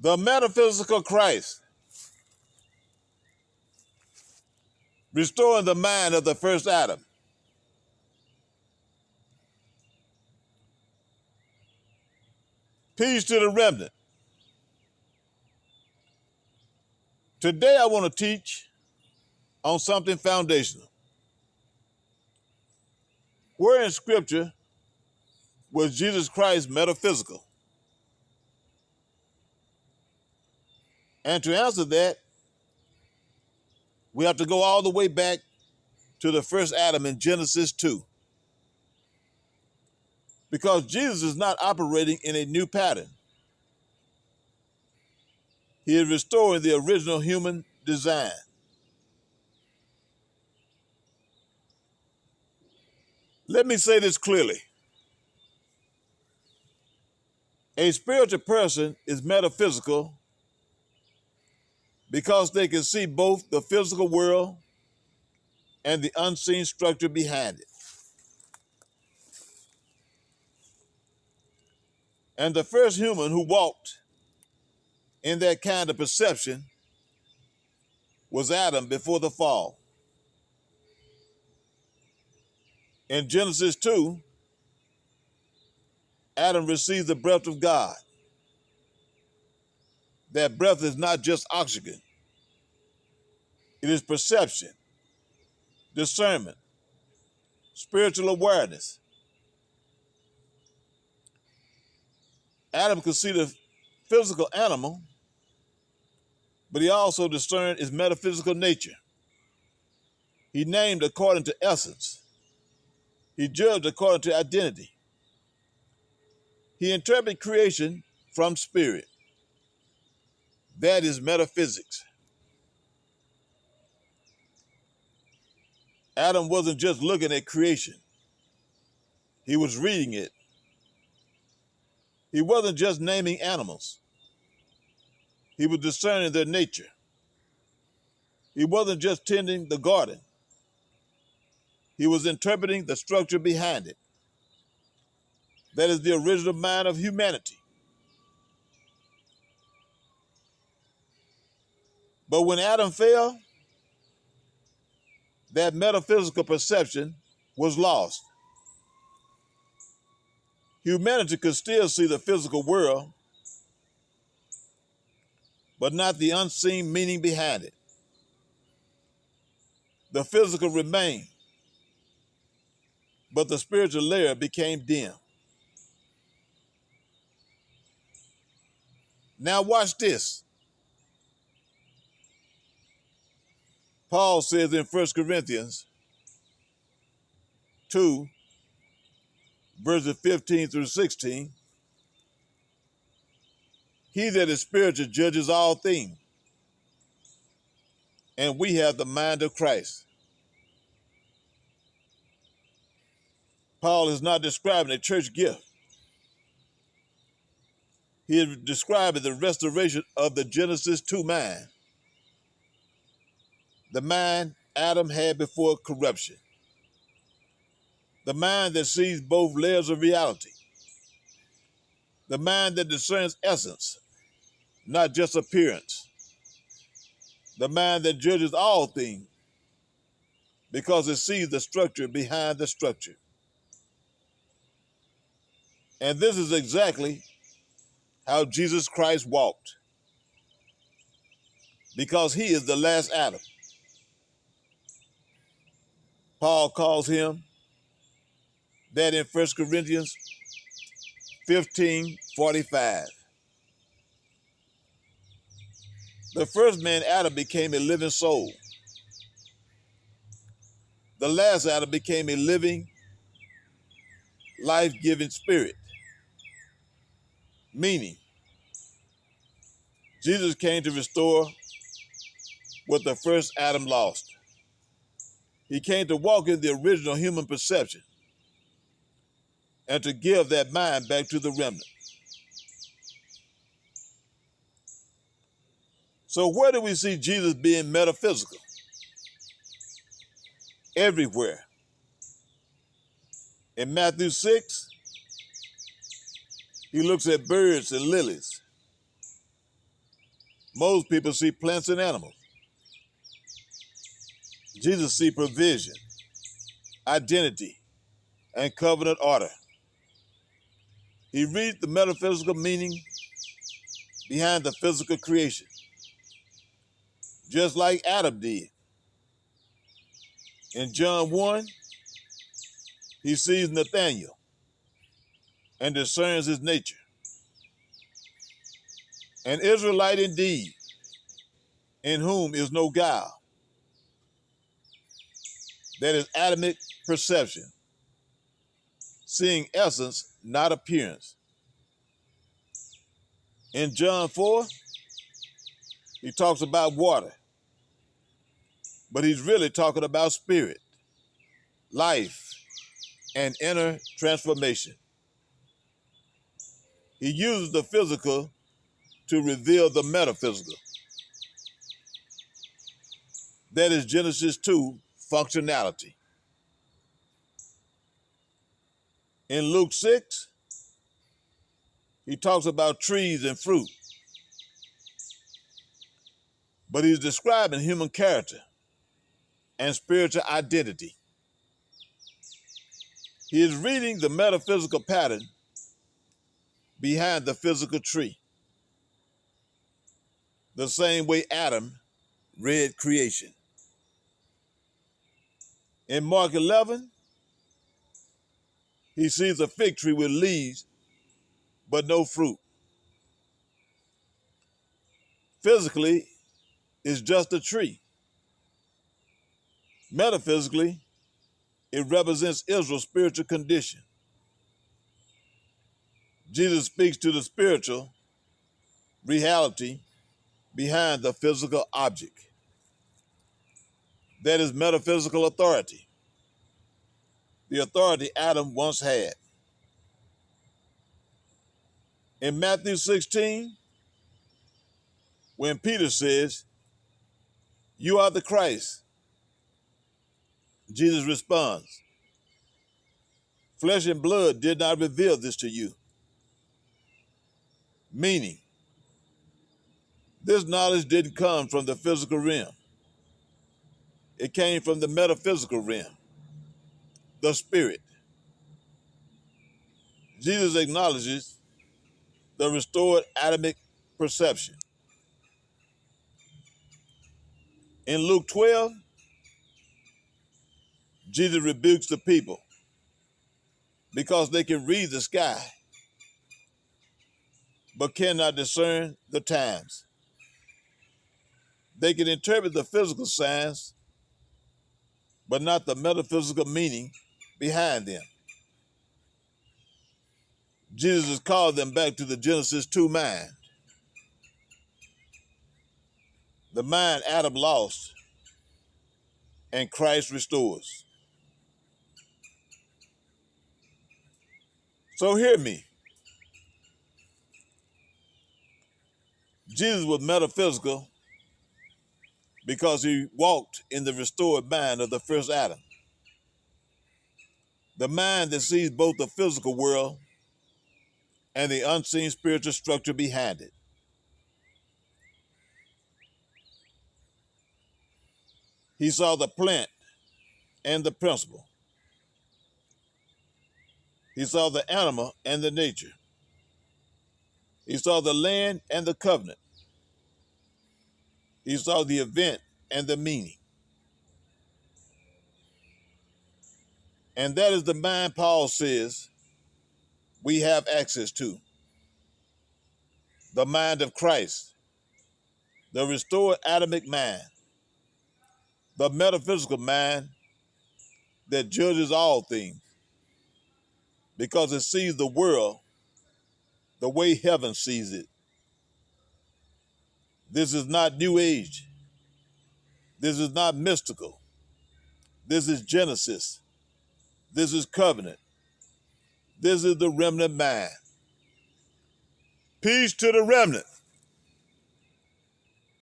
The Metaphysical Christ, restoring the mind of the first Adam. Peace to the remnant. Today I want to teach on something foundational. Where in Scripture was Jesus Christ metaphysical? And to answer that, we have to go all the way back to the first Adam in Genesis 2. Because Jesus is not operating in a new pattern. He is restoring the original human design. Let me say this clearly. A spiritual person is metaphysical because they can see both the physical world and the unseen structure behind it. And the first human who walked in that kind of perception was Adam before the fall. In Genesis 2, Adam received the breath of God. That breath is not just oxygen. It is perception, discernment, spiritual awareness. Adam could see the physical animal, but he also discerned its metaphysical nature. He named according to essence. He judged according to identity. He interpreted creation from spirit. That is metaphysics. Adam wasn't just looking at creation. He was reading it. He wasn't just naming animals. He was discerning their nature. He wasn't just tending the garden. He was interpreting the structure behind it. That is the original mind of humanity. But when Adam fell, that metaphysical perception was lost. Humanity could still see the physical world, but not the unseen meaning behind it. The physical remained, but the spiritual layer became dim. Now watch this. Paul says in 1 Corinthians 2, verses 15 through 16, he that is spiritual judges all things, and we have the mind of Christ. Paul is not describing a church gift. He is describing the restoration of the Genesis 2 mind, the mind Adam had before corruption, the mind that sees both layers of reality, the mind that discerns essence, not just appearance, the mind that judges all things because it sees the structure behind the structure. And this is exactly how Jesus Christ walked, because he is the last Adam. Paul calls him that in 1 Corinthians 15:45. The first man, Adam, became a living soul. The last Adam became a living, life-giving spirit. Meaning, Jesus came to restore what the first Adam lost. He came to walk in the original human perception and to give that mind back to the remnant. So where do we see Jesus being metaphysical? Everywhere. In Matthew 6, he looks at birds and lilies. Most people see plants and animals. Jesus sees provision, identity, and covenant order. He reads the metaphysical meaning behind the physical creation, just like Adam did. In John 1, he sees Nathanael and discerns his nature. An Israelite indeed, in whom is no guile. That is Adamic perception, seeing essence, not appearance. In John 4, he talks about water, but he's really talking about spirit, life, and inner transformation. He uses the physical to reveal the metaphysical. That is Genesis 2, functionality. In Luke 6, he talks about trees and fruit, but he's describing human character and spiritual identity. He is reading the metaphysical pattern behind the physical tree, the same way Adam read creation. In Mark 11, he sees a fig tree with leaves, but no fruit. Physically, it's just a tree. Metaphysically, it represents Israel's spiritual condition. Jesus speaks to the spiritual reality behind the physical object. That is metaphysical authority, the authority Adam once had. In Matthew 16, when Peter says, "You are the Christ," Jesus responds, "Flesh and blood did not reveal this to you." Meaning, this knowledge didn't come from the physical realm. It came from the metaphysical realm, the spirit. Jesus acknowledges the restored Adamic perception. In Luke 12, Jesus rebukes the people because they can read the sky, but cannot discern the times. They can interpret the physical signs, but not the metaphysical meaning behind them. Jesus has called them back to the Genesis 2 mind, the mind Adam lost and Christ restores. So hear me. Jesus was metaphysical because he walked in the restored mind of the first Adam, the mind that sees both the physical world and the unseen spiritual structure behind it. He saw the plant and the principle. He saw the animal and the nature. He saw the land and the covenant. He saw the event and the meaning. And that is the mind Paul says we have access to. The mind of Christ, the restored Adamic mind, the metaphysical mind that judges all things because it sees the world the way heaven sees it. This is not New Age. This is not mystical. This is Genesis. This is covenant. This is the remnant mind. Peace to the remnant.